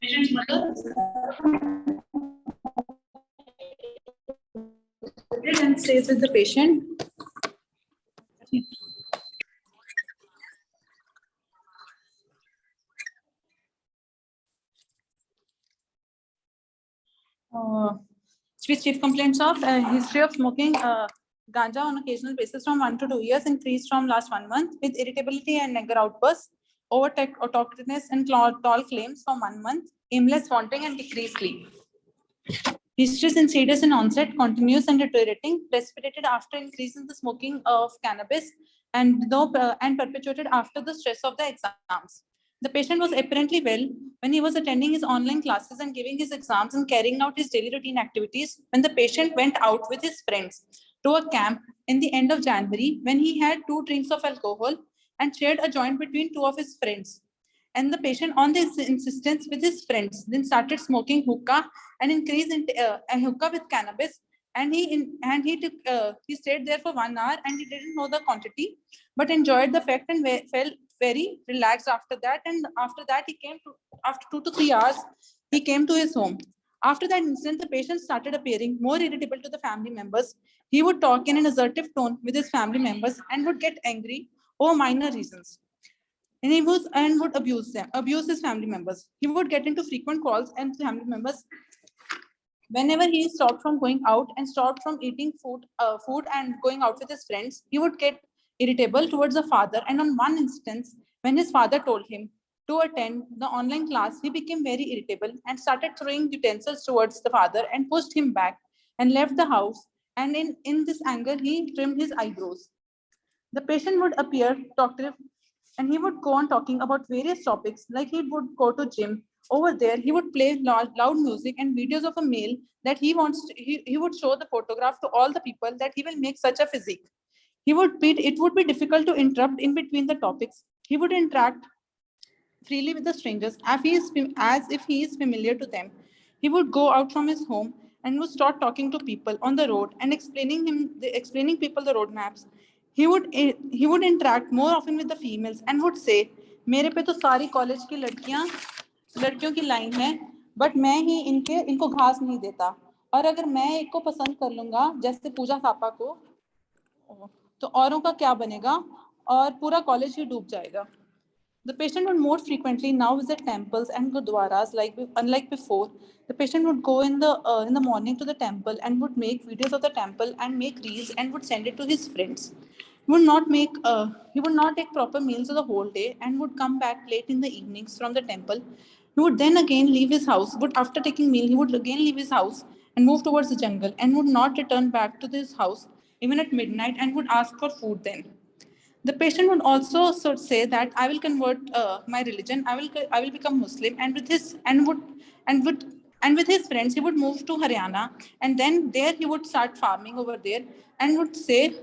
Patient's mother and stays with the patient. Chief complaints of history of smoking ganja on occasional basis from 1 to 2 years, increased from last 1 month with irritability and anger outbursts, over talkativeness and tall claims from 1 month, aimless wanting and decreased sleep. History is insidious in onset, continuous and deteriorating, precipitated after increase in the smoking of cannabis and perpetuated after the stress of the exams. The patient was apparently well when he was attending his online classes and giving his exams and carrying out his daily routine activities when the patient went out with his friends to a camp in the end of January when he had 2 drinks of alcohol and shared a joint between 2 of his friends. And the patient, on this insistence with his friends, then started smoking hookah and increased in hookah with cannabis. And he stayed there for 1 hour and he didn't know the quantity, but enjoyed the fact and felt very relaxed after that. And after that, after 2 to 3 hours, he came to his home. After that incident, the patient started appearing more irritable to the family members. He would talk in an assertive tone with his family members and would get angry over minor reasons. And would abuse his family members. He would get into frequent calls and family members. Whenever he stopped from going out and stopped from eating food and going out with his friends, he would get irritable towards the father. And on one instance, when his father told him to attend the online class, he became very irritable and started throwing utensils towards the father and pushed him back and left the house. And in this anger, he trimmed his eyebrows. The patient would appear talkative and he would go on talking about various topics, like he would go to gym. Over there, he would play loud music and videos of a male that he would show the photograph to all the people that he will make such a physique. It would be difficult to interrupt in between the topics. He would interact freely with the strangers as if he is familiar to them. He would go out from his home and would start talking to people on the road and explaining people the road maps. He would interact more often with the females and would say, मेरे पे तो सारी college की लड़कियों की line है, but मैं ही इनको घास नहीं देता, और अगर मैं एक को पसंद कर लूंगा जैसे पूजा थापा को, तो औरों का क्या बनेगा और पूरा कॉलेज ही डूब जाएगा. The patient would more frequently now visit temples and gurdwaras, unlike before. The patient would go in the morning to the temple and would make videos of the temple and make reels and would send it to his friends. He would not take proper meals the whole day and would come back late in the evenings from the temple. He would then again leave his house. But after taking meal, he would again leave his house and move towards the jungle and would not return back to his house even at midnight and would ask for food then. The patient would also say that I will convert my religion. I will become Muslim, and with his friends he would move to Haryana, and then there he would start farming over there and would say,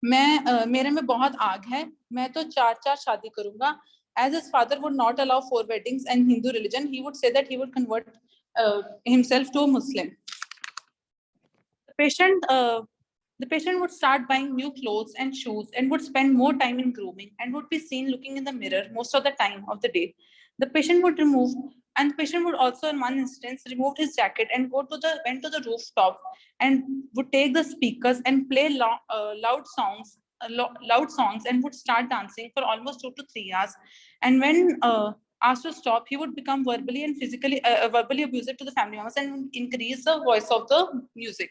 मेरे में बहुत आग है, मैं तो 4 शादी करूंगा. As his father would not allow 4 weddings in Hindu religion, he would say that he would convert himself to a Muslim. The patient would start buying new clothes and shoes and would spend more time in grooming and would be seen looking in the mirror most of the time of the day. The patient would also in one instance remove his jacket and went to the rooftop and would take the speakers and play loud songs and would start dancing for almost 2 to 3 hours. And when asked to stop, he would become verbally and physically verbally abusive to the family members and increase the voice of the music.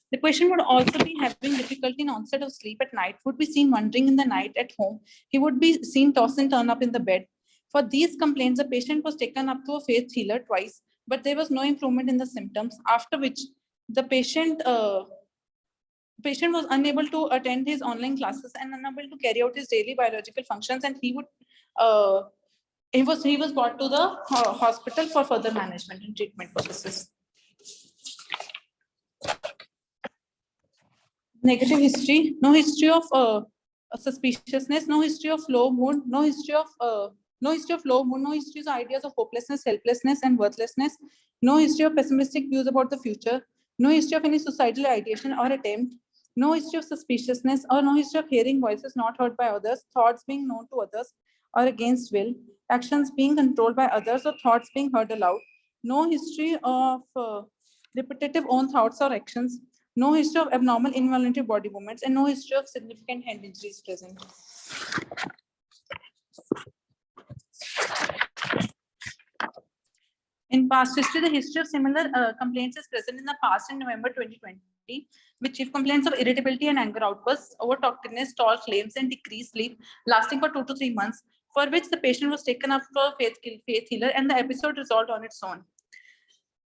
The patient would also be having difficulty in onset of sleep at night, would be seen wandering in the night at home. He would be seen toss and turn up in the bed. For these complaints, the patient was taken up to a faith healer twice, but there was no improvement in the symptoms, after which the patient was unable to attend his online classes and unable to carry out his daily biological functions, and he was brought to the hospital for further management and treatment purposes. Negative history: no history of suspiciousness, no history of low mood, no history of ideas of hopelessness, helplessness, and worthlessness, no history of pessimistic views about the future, no history of any suicidal ideation or attempt, no history of suspiciousness, or no history of hearing voices not heard by others, thoughts being known to others or against will, actions being controlled by others or thoughts being heard aloud, no history of repetitive own thoughts or actions, no history of abnormal involuntary body movements, and no history of significant hand injuries present. In past history, the history of similar complaints is present in the past. In November 2020, with chief complaints of irritability and anger outbursts, over-talkativeness, tall claims, and decreased sleep lasting for 2 to 3 months, for which the patient was taken up to a faith healer, and the episode resolved on its own.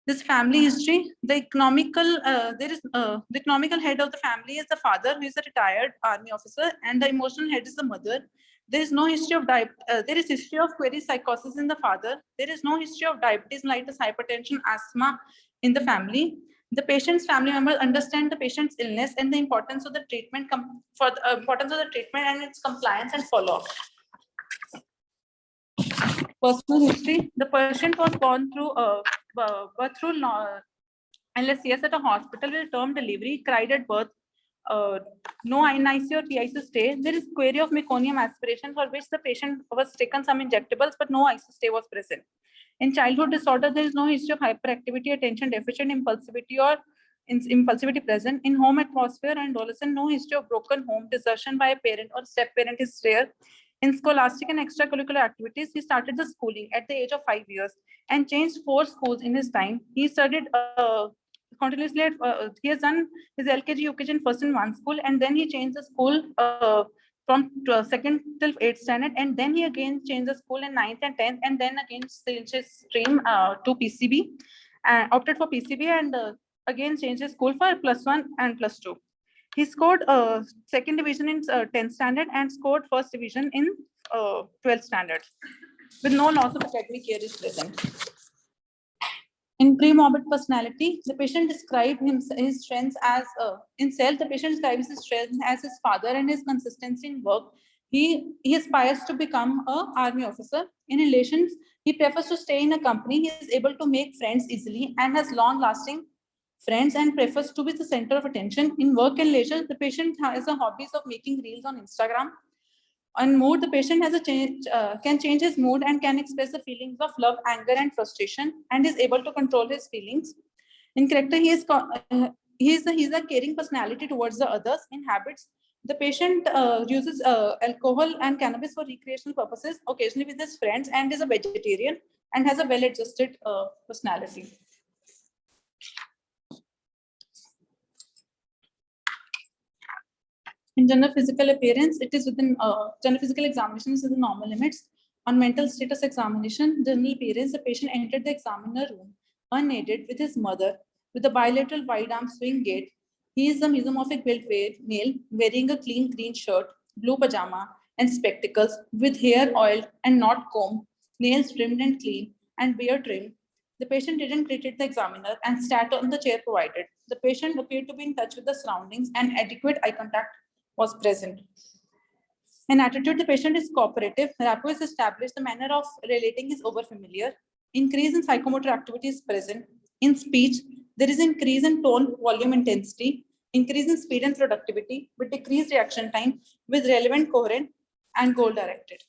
This family history, the economical head of the family is the father, who is a retired army officer, and the emotional head is the mother. There is no history of there is history of query psychosis in the father. There is no history of diabetes, mellitus, hypertension, asthma in the family. The patient's family members understand the patient's illness and the importance of the treatment and its compliance and follow-up. Personal history: the patient was born through LSCS at a hospital with term delivery, cried at birth, no INIC or PIC stay. There is query of meconium aspiration, for which the patient was taken some injectables, but no ICU stay was present. In childhood disorder, there is no history of hyperactivity, attention deficit, impulsivity, or impulsivity present. In home atmosphere and adolescent, no history of broken home, desertion by a parent or step parent is rare. In scholastic and extracurricular activities, he started the schooling at the age of 5 years and changed 4 schools in his time. He studied continuously he has done his LKG, UKG in first in one school, and then he changed the school from 2nd till 8th standard, and then he again changed the school in 9th and 10th, and then again changed his stream to PCB, opted for PCB, and again changed his school for +1 and +2. He scored 2nd division in 10th standard and scored 1st division in 12th standard, with no loss of academic year is present. In pre-morbid personality, the patient described his strengths as in self. The patient describes his strengths as his father and his consistency in work. He aspires to become an army officer. In relations, he prefers to stay in a company. He is able to make friends easily and has long-lasting friends and prefers to be the center of attention. In work and leisure, the patient has a hobbies of making reels on Instagram. On mood, the patient has can change his mood and can express the feelings of love, anger, and frustration, and is able to control his feelings. In character, he is a caring personality towards the others. In habits, the patient uses alcohol and cannabis for recreational purposes, occasionally with his friends, and is a vegetarian and has a well-adjusted personality. In general physical appearance, it is within general physical examination is within normal limits. On mental status examination, general appearance, the patient entered the examiner room unaided with his mother with a bilateral wide arm swing gait. He is a mesomorphic built male wearing a clean green shirt, blue pajama, and spectacles with hair oiled and not combed, nails trimmed and clean, and beard trimmed. The patient didn't greet the examiner and sat on the chair provided. The patient appeared to be in touch with the surroundings and adequate eye contact was present. In attitude, the patient is cooperative. Rapport is established. The manner of relating is overfamiliar. Increase in psychomotor activity is present. In speech, there is increase in tone, volume, intensity, increase in speed and productivity, with decreased reaction time, with relevant, coherent, and goal-directed.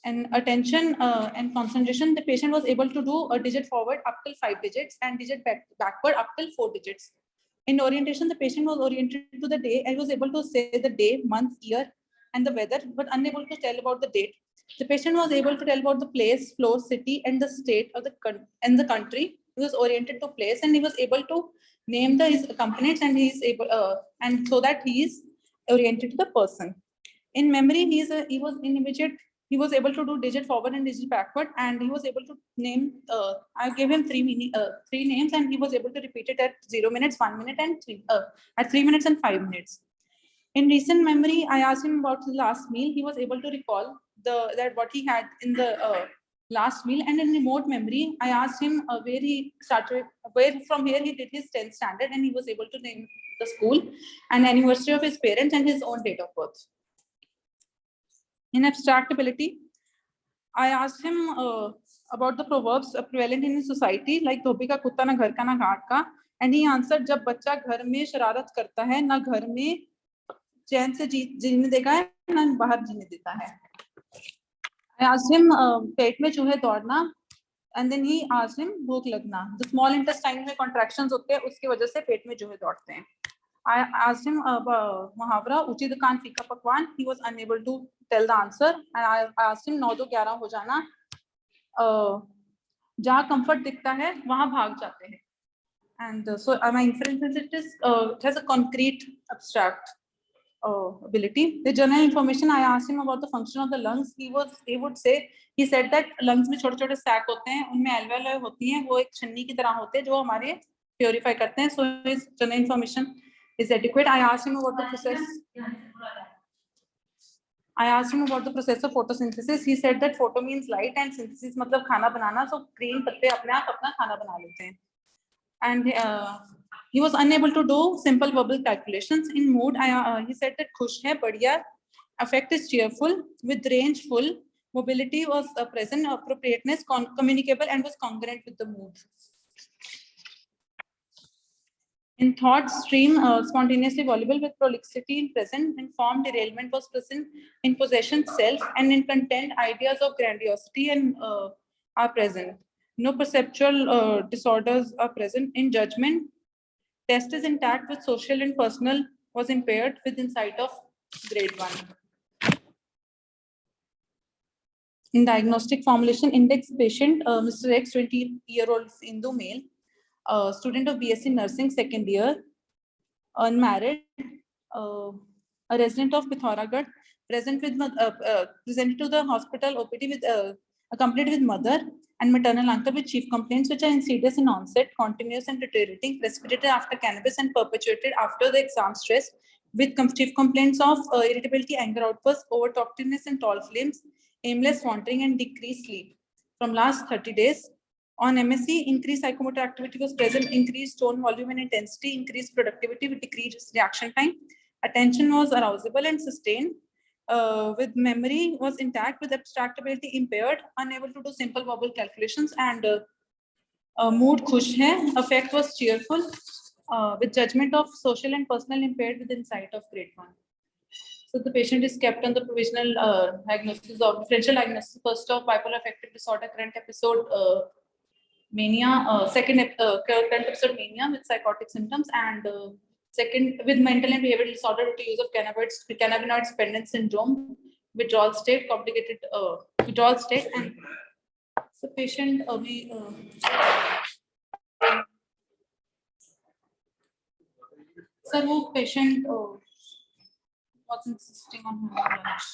And attention and concentration, the patient was able to do a digit forward up till 5 digits and digit backward up till 4 digits. In orientation, the patient was oriented to the day and was able to say the day, month, year, and the weather, but unable to tell about the date. The patient was able to tell about the place, floor, city, and the state of the country. He was oriented to place, and he was able to name his accompanies, and he is able, and so that he is oriented to the person. In memory, he was in immediate. He was able to do digit forward and digit backward, and he was able to name. I gave him three names, and he was able to repeat it at 0 minutes, 1 minute, and at 3 minutes and 5 minutes. In recent memory, I asked him about the last meal. He was able to recall that what he had in the last meal. And in remote memory, I asked him where he started, where from here he did his 10th standard, and he was able to name the school and anniversary of his parents and his own date of birth. In abstract ability, I asked him about the proverbs prevalent in his society, like धोबी का कुत्ता ना घर का ना घाट का, and he answered, जब बच्चा घर में शरारत करता है ना घर में चैन से जीने देगा है ना बाहर जीने देता है. I asked him पेट में चूहे दौड़ना, and then he asked him भूख लगना. The small intestine में contractions होते हैं, उसकी वजह से पेट में चूहे दौड़ते हैं. I asked him मुहावरा ऊंची दुकान फीका पकवान. He was unable to tell the answer, and I asked him 9 to 11 हो जाना. जहाँ comfort दिखता है वहाँ भाग जाते हैं. And so my inference is it has a concrete abstract ability. The general information I asked him about the function of the lungs, he said that lungs में छोटे छोटे sac होते हैं, उनमें alveoli होती हैं, वो एक छन्नी की तरह होते हैं जो हमारे purify करते हैं. So his general information is adequate. I asked him about the process of photosynthesis. He said that photo means light and synthesis मतलब खाना बनाना. So green पत्ते अपने आप अपना खाना बना लेते हैं. And he was unable to do simple verbal calculations. In mood, he said that खुश है, बढ़िया. Affect is cheerful, with range full. Mobility was present, appropriateness communicable, and was congruent with the mood. In thought stream, spontaneously voluble with prolixity present. In form, derailment was present. In possession, self, and in content, ideas of grandiosity and are present. No perceptual disorders are present. In judgment, test is intact with social and personal was impaired with insight of grade 1. In diagnostic formulation, index patient, Mr. X, 20-year-old Hindu male, student of BSc Nursing, second year, unmarried, a resident of Pithoragarh, presented to the hospital OPD with accompanied with mother and maternal uncle with chief complaints which are insidious in onset, continuous and deteriorating, precipitated after cannabis and perpetuated after the exam stress, with chief complaints of irritability, anger outbursts, overtalkativeness and tall flames, aimless wandering and decreased sleep. From last 30 days, on MSc, increased psychomotor activity was present, increased tone volume and intensity, increased productivity with decreased reaction time. Attention was arousable and sustained. With memory was intact, with abstract ability impaired, unable to do simple verbal calculations, and mood khush hai. Affect was cheerful, with judgment of social and personal impaired with insight of grade 1. So the patient is kept on the provisional diagnosis of differential diagnosis, first of bipolar affective disorder, current episode mania, second current episode mania with psychotic symptoms, and second with mental and behavioral disorder due to use of cannabinoid dependence syndrome, withdrawal state, complicated withdrawal state, and so patient sir, wo patient was insisting on having lunch.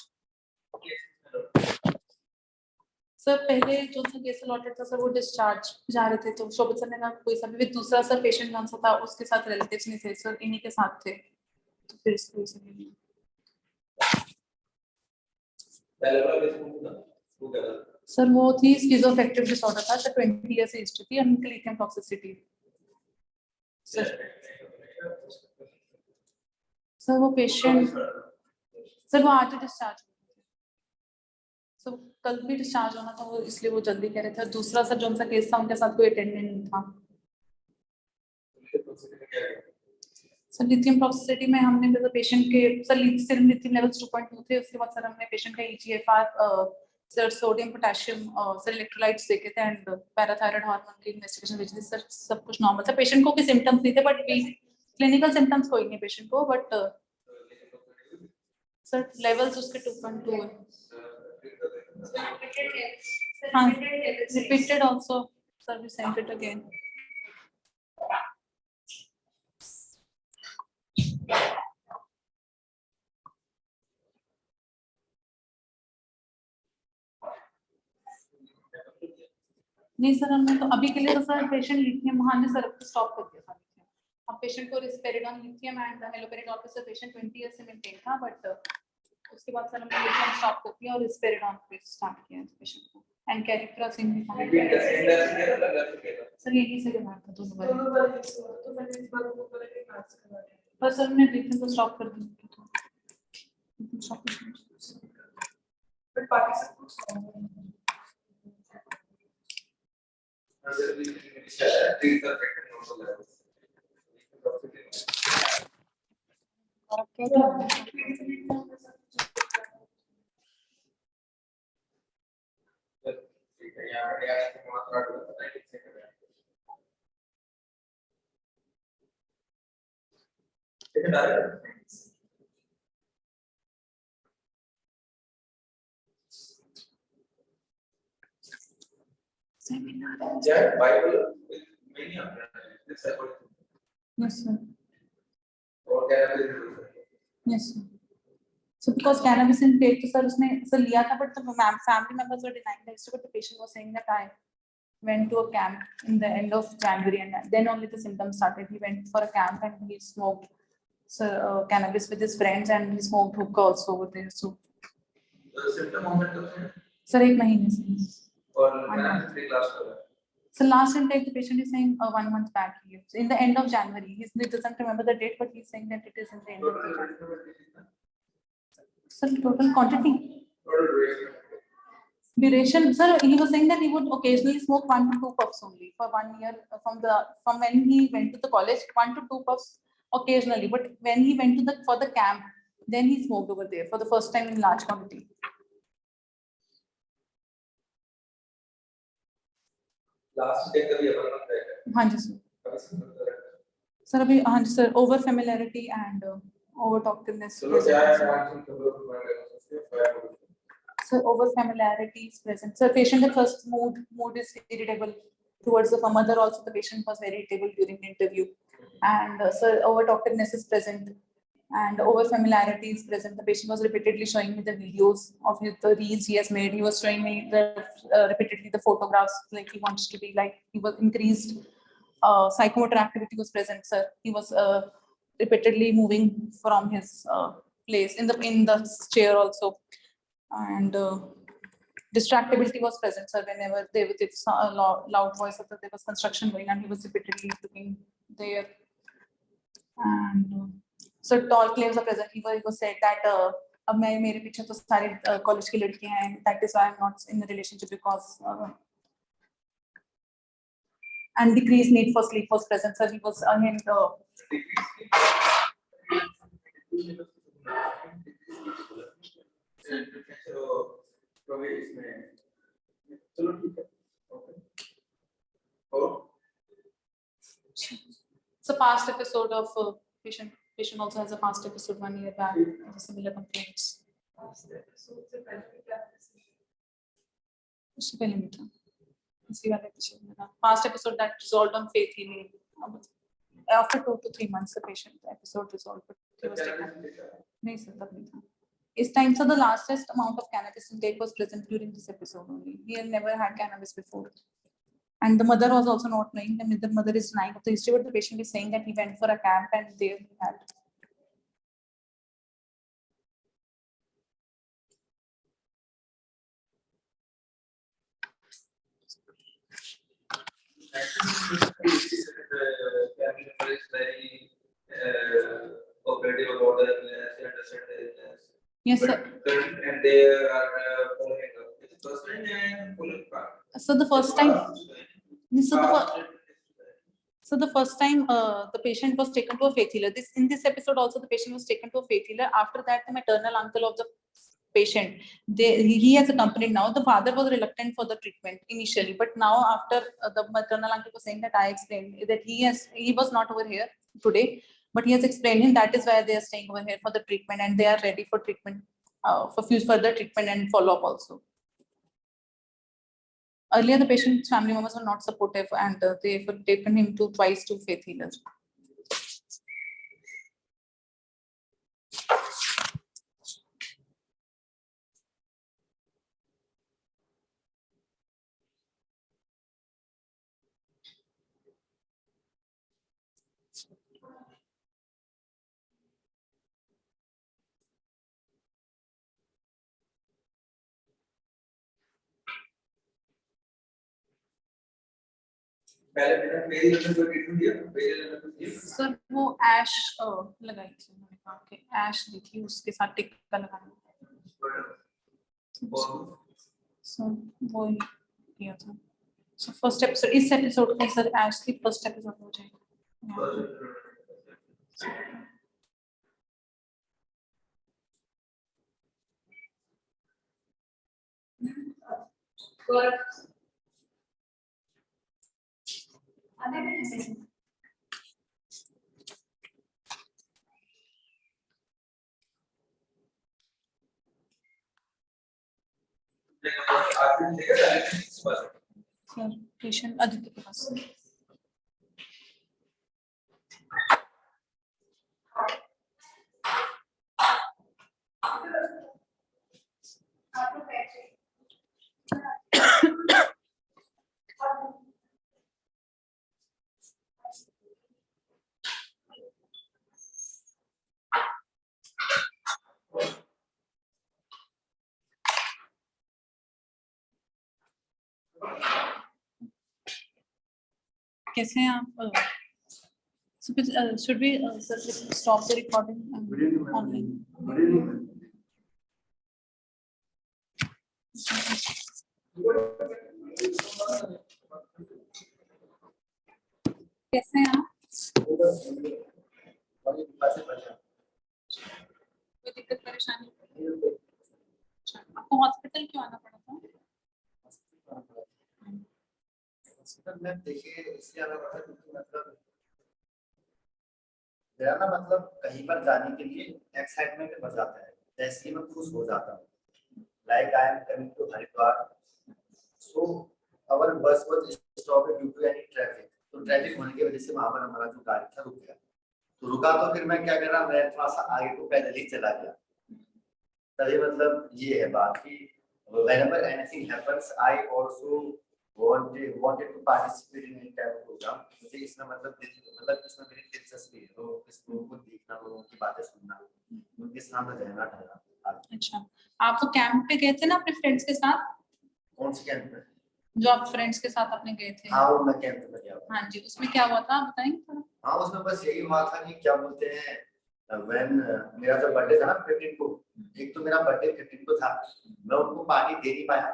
Sir पहले जो सा case allotted था sir वो discharge जा रहे थे, तो शोभित sir ने कहा कोई सा भी दूसरा सर पेशेंट कौन सा था, उसके साथ रिलेटिव्स नहीं थे सर, इन्हीं के साथ थे, तो फिर इसको इसे नहीं सर वो थी स्किज़ोअफेक्टिव डिसऑर्डर था सर, 20 इयर्स एज थी, उनकी लिथियम टॉक्सिसिटी सर वो पेशेंट सर वो आज डिस्चार्ज सर कल भी डिस्चार्ज होना था, वो इसलिए वो जल्दी कह रहे थे. दूसरा सर जो सा केस था उनके साथ कोई अटेंडेंट नहीं था सर. लिथियम टॉक्सिसिटी में हमने मतलब पेशेंट के सर सीरम लिथियम लेवल्स 2.2 थे, उसके बाद सर हमने पेशेंट का EGFR sir sodium potassium sir electrolytes देखे थे एंड पैराथायराइड हार्मोन की इन्वेस्टिगेशन भेजी थी सर. सब कुछ नॉर्मल था, पेशेंट को कोई सिम्टम्स नहीं थे, बट क्लिनिकल सिम्टम्स कोई नहीं पेशेंट को, बट सर लेवल्स उसके 2.2 है. हाँ, repeated also sir, we sent it again. नहीं सर हमने तो अभी के लिए तो सर पेशेंट लिथियम हाँ ने सर स्टॉप कर दिया था. अब पेशेंट को रिस्पेरिडोन लिथियम एंड हेलोपेरिडोल पे सर पेशेंट 20 इयर्स से मेंटेन था, बट उसके बाद सर हमने लिथियम स्टॉप कर दिया और रिस्पेरिडोन पे स्टार्ट किया पेशेंट को एंड कैरिप्रासिन भी सर यही से बीमार था दोनों बार, पर सर हमने लिथियम को स्टॉप कर दिया बट बाकी सब कुछ Seminar. Bible with many of them. Yes, sir. Or yes, sir. So because cannabis intake, sir, उसने sir लिया था, but the family members were denying that. So, but the patient was saying that I went to a camp in the end of January, and then only the symptoms started. He went for a camp and he smoked cannabis with his friends, and he smoked hookah also over there. So the symptom of that, sir, एक महीने से. Or so last intake, the patient is saying 1 month back. In the end of January. He doesn't remember the date, but he's saying that it is in the end of the January. So total quantity. Duration, sir, he was saying that he would occasionally smoke 1 to 2 puffs only for 1 year from when he went to the college, 1 to 2 puffs occasionally. But when he went to for the camp, then he smoked over there for the first time in large quantity. Last day कभी अपन मत रहेगा. हाँ जी sir. Sir अभी हाँ जी sir, over familiarity and over talkativeness. So over familiarity is present. So patient the first mood is irritable towards the mother. Also the patient was very irritable during the interview, and so over talkativeness is present, and over familiarity is present. The patient was repeatedly showing me the videos of the reels he has made. He was showing me repeatedly the photographs, like he wants to be like, he was increased psychomotor activity was present, sir. He was repeatedly moving from his place in the chair also, and distractibility was present, sir. Whenever there was a loud voice, or there was construction going on, he was repeatedly looking there. And so tall claims are present. He was said that अब मेरे पीछे तो सारे college की लड़कियां हैं. That is why I'm not in a relationship, because and decreased need for sleep was present, sir. He was So past episode of patient also has a past episode 1 year back of similar complaints. Past episode that resolved on faith healing. After 2 to 3 months, the patient episode resolved, but he was taken. This time, so the largest amount of cannabis intake was present during this episode only. He had never had cannabis before. And the mother was also not knowing. The mother is denying of the history, but the patient is saying that he went for a camp and there he had. Cooperative about the illness, they understand the illness. Yes, sir. And they are following up. It's the first time and following up. So the first time. So the first time the patient was taken to a faith healer. In this episode also the patient was taken to a faith healer. After that, the maternal uncle of the patient, he has accompanied now. The father was reluctant for the treatment initially, but now after the maternal uncle was saying that I explained that he was not over here today, but he has explained him that is why they are staying over here for the treatment, and they are ready for treatment for further treatment and follow up also. Earlier, the patient's family members were not supportive, and they have taken him twice to faith healers. Sir वो ऐश लगाई थी मैंने ऐश दी थी उसके साथ टिक्का लगाना सो वो किया था सो फर्स्ट एपिसोड इस एपिसोड में सर ऐश की फर्स्ट एपिसोड हो जाएगा सर पेशेंट आदित्य के पास। कैसे हैं आप? Should we stop the recording online? कैसे हैं आप? कोई दिक्कत परेशानी? अच्छा, आपको हॉस्पिटल क्यों आना पड़ा था? हॉस्पिटल में देखिए इसलिए आना पड़ा क्योंकि मतलब मेरा ना मतलब कहीं पर जाने के लिए एक्साइटमेंट बढ़ जाता है, जैसे मैं खुश हो जाता हूँ। Like I am coming to Haridwar, so our bus was stopped due to any traffic. तो ट्रैफिक होने की वजह से वहां पर हमारा जो गाड़ी था रुक गया। तो रुका तो फिर मैं क्या कर रहा, मैं थोड़ा सा आगे को पैदल ही चला गया। तभी मतलब ये है बात कि whenever anything happens I also wanted to participate in any type of program। मुझे इसमें मतलब इसमें मेरी दिलचस्पी है, तो इस लोगों को देखना, लोगों की बातें सुनना, उनके सामने रहना ठहरा। अच्छा, आप तो कैंप पे गए थे ना अपने फ्रेंड्स के साथ? कौन से कैंप में? जो आप फ्रेंड्स के साथ अपने गए थे। हाँ, वो मैं कैंप में गया। हाँ जी, उसमें क्या हुआ था बताएंगे थोड़ा? हाँ, उसमें बस यही हुआ था कि क्या बोलते हैं, when मेरा जो बर्थडे था ना 15 को, एक तो मेरा बर्थडे 15 को था, मैं उनको पार्टी दे नहीं पाया।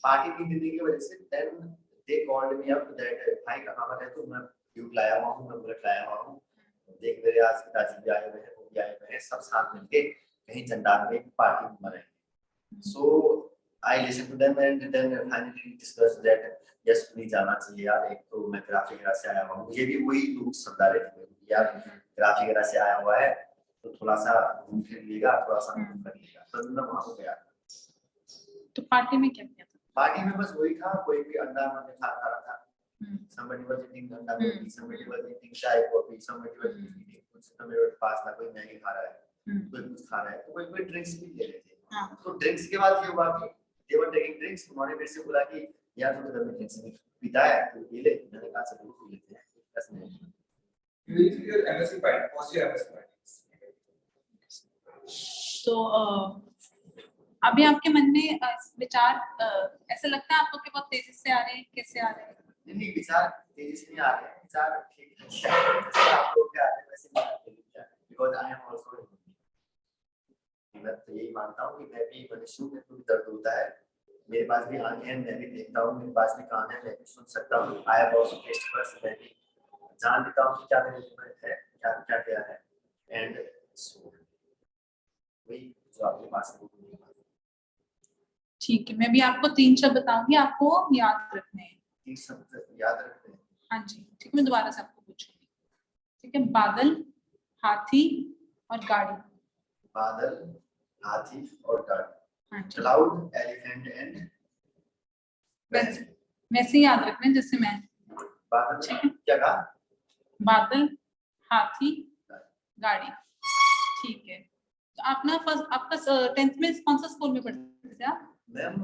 पार्टी नहीं देने की वजह से then they called me up that भाई कहाँ पर है तू? मैं ड्यूक लाया हुआ हूँ, मैं बुलेट लाया हुआ हूँ, देख मेरे आज पिताजी भी आए हुए हैं, वो भी आए हुए हैं, सब साथ मिलके कहीं जंडार में पार्टी मनाएंगे। So I listen to them and then finally discuss that yes नहीं जाना चाहिए यार, एक तो मैं ग्राफिक वगैरह से आया हुआ हूँ, ये भी वही लोग समझा रहे थे यार ग्राफिक वगैरह से आया हुआ है तो थोड़ा सा घूम फिर लेगा, थोड़ा सा कर लेगा। तो मैं वहां को गया। तो पार्टी में क्या किया था? पार्टी में बस वही था, कोई भी अंडा मैं खा रहा था, somebody was eating अंडा रोटी, somebody was eating चाय कॉफी, somebody was eating कुछ, मेरे पास था कोई मैगी खा रहा है, कोई कुछ खा रहा है, तो कोई ड्रिंक्स भी ले रहे थे। तो ड्रिंक्स के बाद ये हुआ कि they were taking drinks, उन्होंने मेरे से बोला कि यार तू तो ड्रिंक्स नहीं पीता है तो ये ले। मैंने कहा चलो पी लेते हैं, ऐसे नहीं। your MSc part, post your MSc part. तो अभी आपके मन में विचार ऐसे लगता है आपको कि बहुत तेजी से आ रहे हैं, कैसे आ रहे हैं? नहीं, विचार तेजी से नहीं आ रहे हैं, विचार ठीक है, जैसे आप लोग के आ रहे हैं वैसे मेरा ठीक है, बिकॉज़ आई एम आल्सो मैं तो यही मानता हूँ कि मैं भी मनुष्य हूँ, मेरे को भी दर्द होता है, मेरे पास भी आंखें हैं, मैं भी देखता हूँ, मेरे पास भी कान है, मैं भी सुन सकता हूँ। I have also taste buds, मैं भी जान लेता हूँ कि क्या मेरे में है, क्या क्या क्या है, एंड सो वही जो आपके पास है। ठीक है, मैं भी आपको 3 शब्द बताऊंगी, आपको याद रखने हैं। 3 शब्द याद रखने हैं? हाँ जी, ठीक है, मैं दोबारा से आपको पूछूंगी। ठीक है, बादल, हाथी और गाड़ी। बादल, हाथी और गाड़ी। हाँ जी, क्लाउड, एलिफेंट एंड वैसे ही याद रखना है जैसे मैं। बादल क्या कहा? बादल, हाथी, गाड़ी। ठीक है, तो आप ना फर्स्ट आपका 10th में कौन सा स्कूल में पढ़ते थे आप? मैम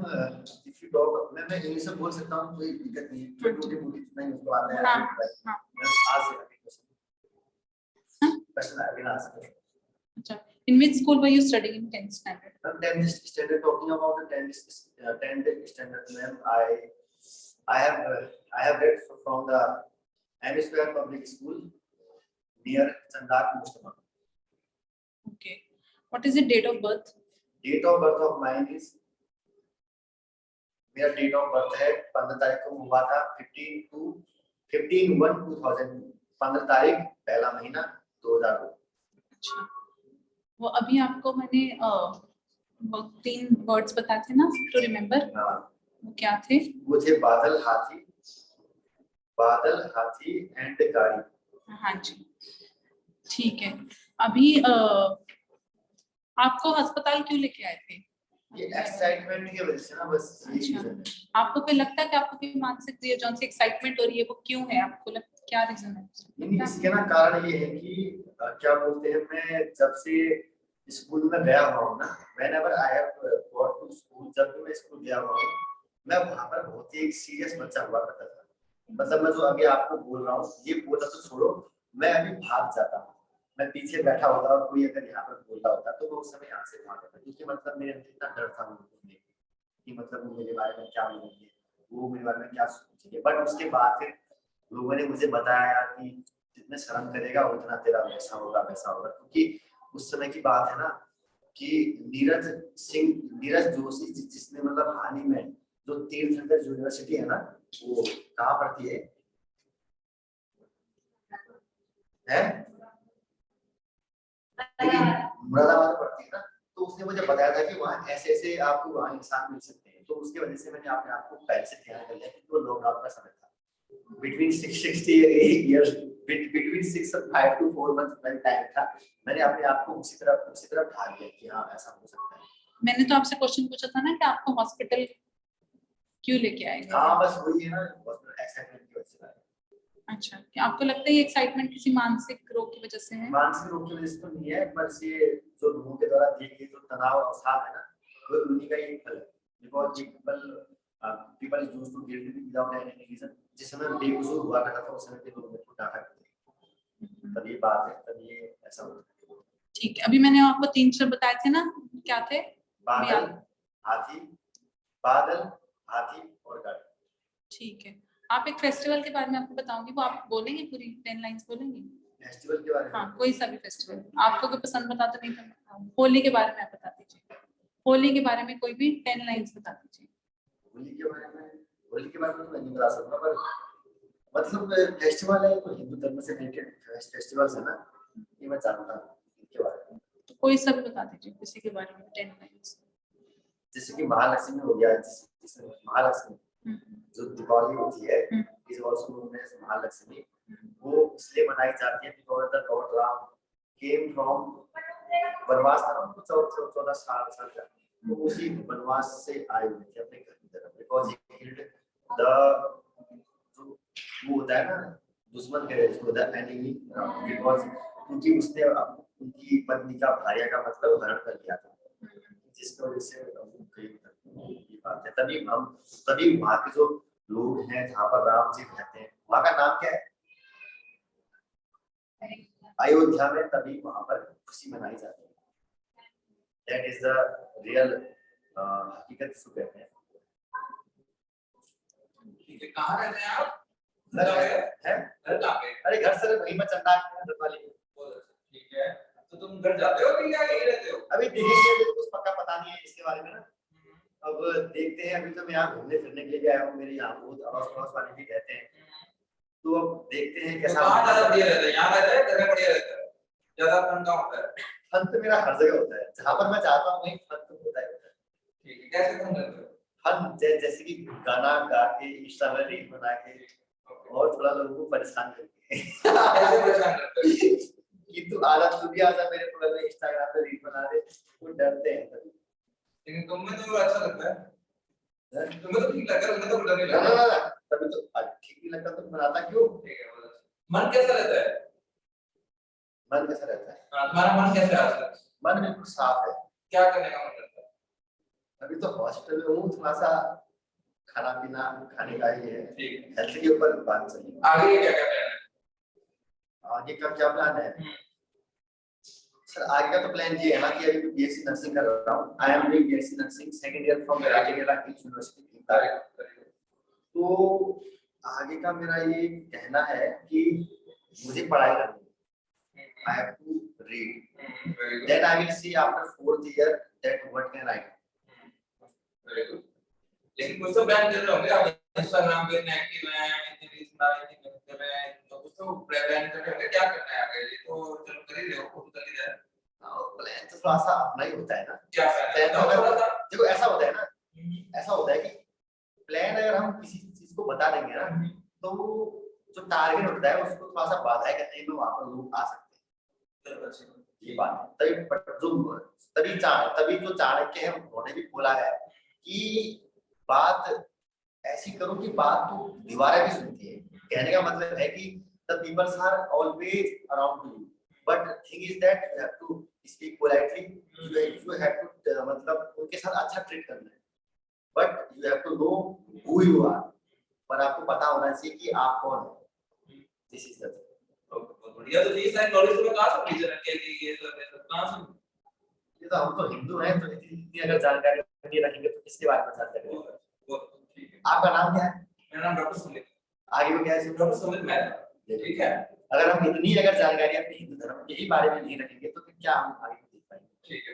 इफ यू टॉक मैं इंग्लिश में बोल सकता हूँ, कोई दिक्कत नहीं है, छोटी-छोटी मूवी नहीं उसको आता है। हाँ, हाँ आज से क्वेश्चन आ गया आंसर। अच्छा, in which school were you studying in 10th standard? 10th standard, talking about the 10th standard, ma'am, I have read from the M Square Public School near Chandak Mustama. Okay, what is your date of birth? Date of birth of mine is, मेरा date of birth है 15 तारीख को हुआ था 15/1/2002, 15 तारीख पहला महीना 2002। अच्छा, वो अभी आपको मैंने वो 3 वर्ड्स बताए थे ना टू रिमेम्बर। हाँ, वो क्या थे? वो थे बादल, हाथी बादल, हाथी एंड गाड़ी। हाँ जी, ठीक है। अभी आपको अस्पताल क्यों लेके आए थे? ये एक्साइटमेंट की वजह से ना, बस यही अच्छा। रीजन है। आपको कोई लगता है कि आपको कोई मानसिक ये जो सी एक्साइटमेंट हो रही है वो क्यों है? आपको क्या रीजन है? नहीं, इसके ना कारण ये है कि क्या बोलते हैं, मैं जब से स्कूल में गया हुआ हूँ ना, whenever I have gone to school, जब भी मैं स्कूल गया हुआ हूँ, मैं वहाँ पर बहुत ही सीरियस बच्चा हुआ करता था। मतलब मैं जो अभी आपको बोल रहा हूँ, ये बोलना तो छोड़ो, मैं अभी भाग जाता हूँ। मैं पीछे बैठा होता और कोई अगर यहाँ पर बोल रहा होता तो मैं उस समय यहाँ से भाग जाता, क्योंकि मतलब मेरे अंदर इतना डर था उनको लेके कि मतलब वो मेरे बारे में क्या बोलेंगे, वो मेरे बारे में क्या सोचेंगे। बट उसके बाद फिर लोगों ने मुझे बताया यार कि जितने शर्म करेगा उतना तेरा वैसा होगा वैसा होगा, क्योंकि उस समय की बात है ना कि नीरज जोशी जिसने मतलब हाल ही में जो तीर्थंकर यूनिवर्सिटी है ना, वो कहाँ पड़ती है मुरादाबाद पड़ती है ना, तो उसने मुझे बताया था कि वहाँ ऐसे ऐसे आपको वहाँ इंसान मिल सकते हैं। तो उसकी वजह से मैंने अपने आप को पहले से तैयार कर लिया, क्योंकि वो लॉकडाउन का समय था। बिटवीन 660 इयर्स, बिटवीन 6 और 5 to 4 months का टाइम था। मैंने अपने आप को उसी तरह ढाल लिया कि हाँ ऐसा हो सकता है। मैंने तो आपसे क्वेश्चन पूछा था ना कि आपको हॉस्पिटल क्यों लेके आएंगे? हाँ बस वही है ना, एक्साइटमेंट की वजह से। अच्छा, क्या आपको लगता है ये एक्साइटमेंट किसी मानसिक रोग की वजह से है? मानसिक रोग की वजह से तो नहीं है, बस ये जो लोगों के द्वारा दिए गए जो तनाव अवसाद है ना, वो उन्हीं का ही फल है। Because people used to guilt me without any reason। जिस समय बेकसूर हुआ करता था उस समय पे लोग मेरे को डांटा करते थे। तब ये बात है, तब ये ऐसा होता है। ठीक है, अभी मैंने आपको 3 शब्द बताए थे ना, क्या थे? बादल, हाथी, बादल, हाथी और गाड़ी। ठीक है, आप एक फेस्टिवल के बारे में आपको बताऊंगी, वो आप बोलेंगे पूरी 10 लाइंस बोलेंगे? फेस्टिवल के बारे में? हाँ, कोई सा भी फेस्टिवल आपको कोई पसंद बता तो नहीं तो होली के बारे में आप बता दीजिए। होली के बारे में कोई भी 10 लाइंस बता दीजिए। होली के बारे में तो मैं नहीं बता सकता, पर मतलब फेस्टिवल है तो हिंदू धर्म से रिलेटेड फेस्टिवल्स है ना, ये मैं जानता हूँ इनके बारे में। तो कोई सा भी बता दीजिए किसी के बारे में 10 लाइंस। जैसे कि महालक्ष्मी हो गया, जिसमें महालक्ष्मी जो दीपावली होती है is also known as Mahalakshmi. वो इसलिए मनाई जाती है because the lord Ram came from vanvas था ना, 14 साल का, तो उसी वनवास से आए हुए थे अपने घर की तरफ। बिकॉज़ ही किल्ड द जो वो होता है ना दुश्मन कहे जिसको, द एनिमी, बिकॉज़ क्योंकि उसने उनकी पत्नी का भार्या का मतलब हरण कर लिया था, जिसकी वजह से ये बात है। तभी वहाँ के जो लोग हैं जहाँ पर राम जी रहते हैं, वहाँ का नाम क्या है? अयोध्या में, तभी वहाँ पर खुशी मनाई जाती है। That is the real हकीकत इसको कहते हैं। ठीक है, कहाँ रहते हैं आप? घर कहाँ पे? अरे घर से वहीं में चंदा रतवाली में। ठीक है, तो तुम घर जाते हो कि यहीं रहते हो? अभी देखेंगे, मुझे कुछ पक्का पता नहीं है इसके बारे में ना। अब देखते हैं, अभी तो मैं यहाँ घूमने फिरने के लिए आया हूँ, मेरे यहाँ बहुत अड़ोस पड़ोस वाले भी रहते हैं, तो अब देखते हैं कैसा। कहाँ ज्यादा बढ़िया रहता है? यहाँ रहता है, घर में बढ़िया रहता है? ज्यादा फन कहाँ होता है? फन तो मेरा हर जगह होता है, जहाँ पर मैं जाता हूँ वहीं फन तो होता है। ठीक है, कैसे फन करते हो? फन जैसे कि गाना गा के, इंस्टा में रील बना के और थोड़ा लोगों को परेशान करके। कैसे परेशान करते हो? कि तू भी आजा मेरे प्रोफाइल में इंस्टाग्राम पे रील बना दे, वो डरते हैं तभी। लेकिन तुम्हें तो अच्छा लगता है, तुम्हें तो ठीक लगता है, तुम्हें तो बुरा नहीं लगता। ना तभी तो ठीक नहीं लगता तो बनाता क्यों? ठीक है, मन कैसा रहता है? मन कैसा रहता है? तुम्हारा मन कैसा है आज? मन बिल्कुल साफ है। क्या करने का मन करता है? अभी तो हॉस्पिटल में हूँ, थोड़ा सा खाना पीना खाने का ही है, ठीक हेल्थ के ऊपर बात चली। आगे क्या करना है? आगे का क्या प्लान है? सर आगे का तो प्लान ये है ना कि अभी बीएससी नर्सिंग कर रहा हूँ। I am doing BSc nursing second year from राजकीय यूनिवर्सिटी। तो आगे का मेरा ये कहना है कि मुझे पढ़ाई करनी है। I have to read. Then I will see after 4th year that what can I do. Very good. लेकिन कुछ तो प्लान कर रहे होंगे आप, इंस्टाग्राम पे इतने एक्टिव हैं, इतनी रील्स बना रहे हैं, इतने कर रहे हैं, तो कुछ तो प्लान कर रहे होंगे क्या करना है आगे। ये तो चलो कर ही रहे हो, खुद कर ही रहे हैं। प्लान तो थोड़ा सा अपना ही होता है ना। क्या प्लान है? थोड़ा सा देखो ऐसा होता है ना, ऐसा होता है कि प्लान अगर हम किसी चीज को बता देंगे ना, तो जो टारगेट होता है उसको थोड़ा सा बाधाएं करने में वहां पर लोग आ सकते हैं। ये बात है। तभी जो चाणक्य है उन्होंने भी बोला है कि बात ऐसी करो कि बात तो दीवारें भी सुनती है। कहने का मतलब है कि the peoples are always around you, but thing is that you have to speak politely, you have to मतलब उनके साथ अच्छा ट्रीट करना है, but you have to know who you are, पर आपको पता होना चाहिए कि आप कौन हो। This is the thing. बढ़िया। तो ये सारी नॉलेज तुम्हें कहाँ से मिली जरा कि ये सब कहाँ से? ये तो हम तो हिंदू हैं, तो इतनी अगर जानकारी नहीं रखेंगे तो किसके बारे में जानकारी होगा? ठीक है। आपका नाम क्या है? मेरा नाम डॉक्टर सुमित। आगे भी क्या है? डॉक्टर सुमित मेहता। ठीक है। अगर हम इतनी अगर जानकारी अपने हिंदू धर्म के ही बारे में नहीं रखेंगे तो फिर क्या हम आगे देख पाएंगे? ठीक है।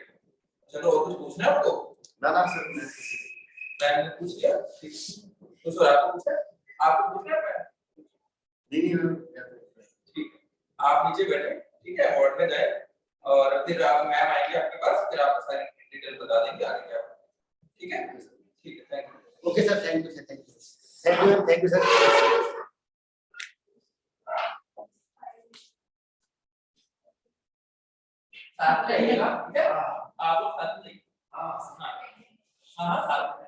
चलो और कुछ पूछना है आपको? ना सर, मैंने पूछ लिया। तो सर आपको पूछा है? आपको पूछना है? नहीं। ठीक है, आप नीचे बैठे, ठीक है, वार्ड में जाए और फिर आप मैम आएंगे आपके पास, फिर आपको सारी डिटेल बता देंगे आगे क्या। ठीक है? ठीक है, thank you. Okay sir, thank you sir, thank you sir. साथ रहेगा, ठीक है? आप लोग साथ में। हाँ साथ में।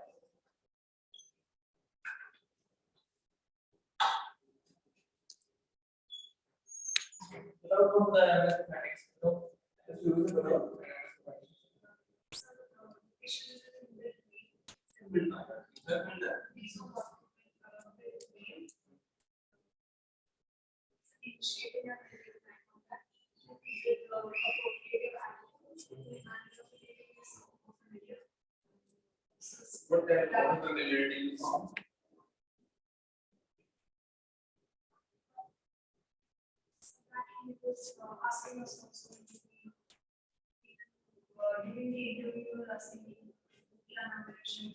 चलो कौन सा है मैथमेटिक्स तो शुरू से करो। What type of familiarity you found? He was asking us also during the interview, he was asking me question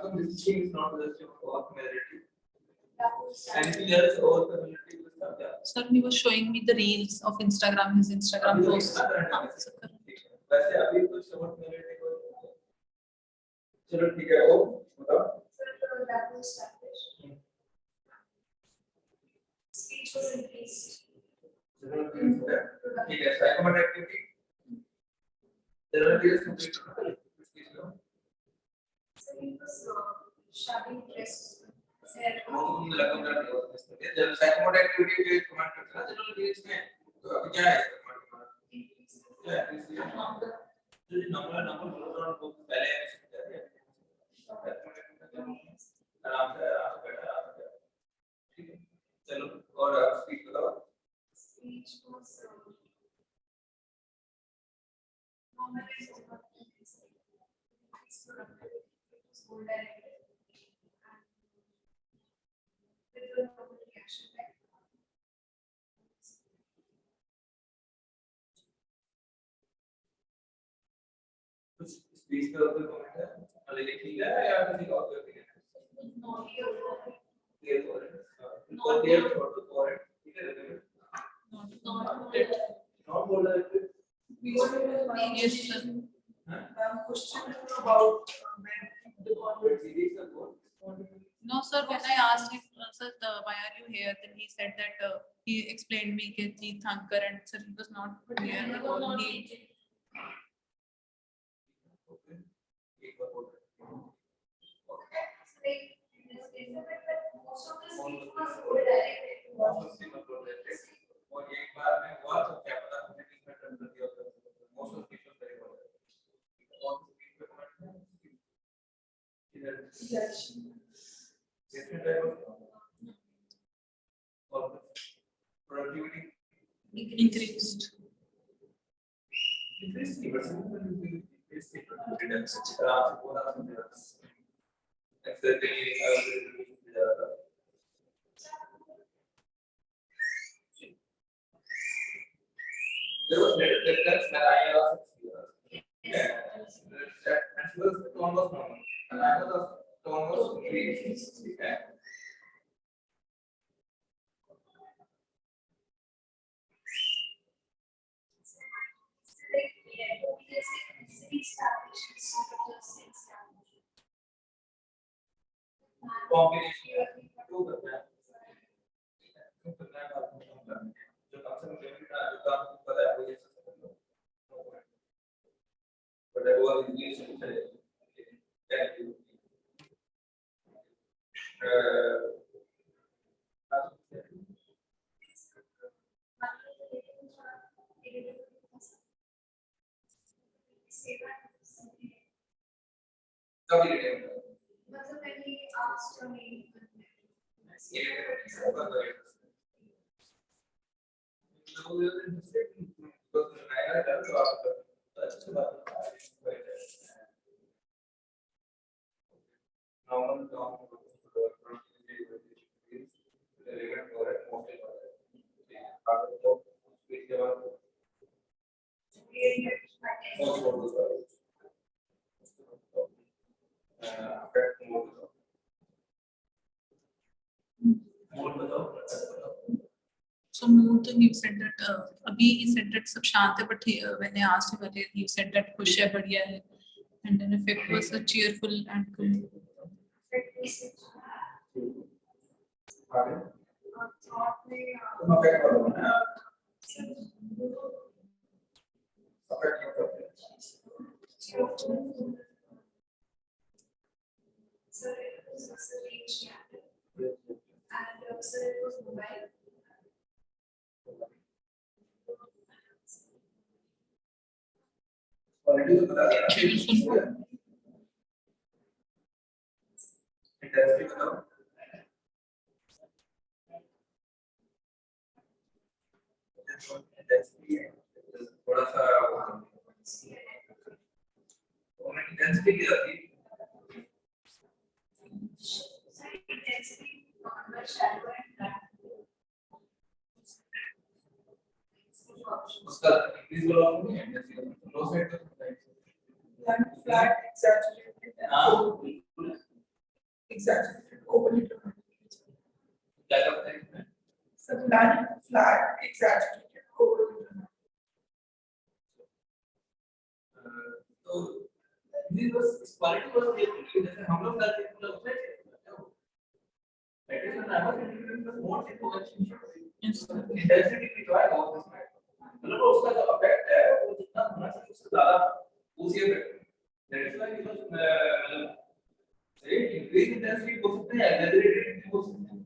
from this thing is not just your familiarity. Anything else or familiarity with stuff? Sir, he was showing me the reels of Instagram, his Instagram posts. वैसे अभी कुछ समझ में नहीं आ रहा। चलो ठीक है, वो बताओ। Sir, that was established. Speech was increased. ठीक है, psychometric activity general case complete करना है स्पीच लो। So he was shabby dressed. वो तुम लगभग कर रहे हो। जब साइकोमेट्रिक एक्टिविटी के कमेंट करते हैं जनरल केस में, तो अभी क्या है क्या है जो नंबर बोलो तो पहले समझाते हैं आराम से बैठा। ठीक है, चलो और स्पीच बताओ। Speech was normally it was more direct and with the reaction back. कुछ स्पीच का ऊपर कमेंट है अरे लिखी है या किसी और करती है क्लियर हो रहा है और क्लियर हो रहा है ठीक है नॉट बोल रहा है Yes, sir. Question about the convert series का गोल No, sir, when I asked him, sir, why are you here? Then he said that he explained me that he Thankar and sir, he was not here. He, एक बार बोल most of the speech was more direct. और एक बार में बहुत सब क्या पता हमने किसमें टर्न कर दिया होता है most of people very good और स्पीच पे कमेंट है इधर different type of productivity increased. increased such a बोला exactly there was that's that I was that was tone was normal and I was tone was increased okay. Combination two करना है तो करना है बात में हम करना है जो कम से कम पेमेंट का जो काम पता है वो ये सब कर लो बट वो इंग्लिश में चले थैंक यू कभी रिटेन मतलब मैंने asked her name. ये सब कर रहे हैं तो ये इंटरेस्टिंग तो नया कर तो आप अच्छी बात है नॉर्मल काम relevant हो रहा है मोस्टली हो रहा है आप तो इसके बाद बहुत बहुत So mood, he said that अभी he said that सब शांत है, but when I asked him earlier, he said that खुश है, बढ़िया है, and then effect was a cheerful and cool. So it was a range chapter. And so it was mobile. Cheerful. थोड़ा सा intensity की जाती है Intensity, shallow and flat. उसका इंक्रीज वाला नहीं है intensity low side Blunt, flat, exaggerated, and हां exaggerated, overly dramatic. क्या करते हैं So blunt, flat, exaggerated, overly dramatic. तो ये बस क्वालिटी बस ये जैसे हम लोग करते हैं मतलब उसमें एडिशन है बस मोर इंपोर्टेंट Yes. इंटेंसिटी की जो है वो मतलब उसका जो इफेक्ट है वो जितना होना चाहिए उससे ज्यादा उसी इफेक्ट दैट इज व्हाई मतलब रेट इंक्रीज इंटेंसिटी हो सकते हैं एक्सेलरेटेड हो सकते हैं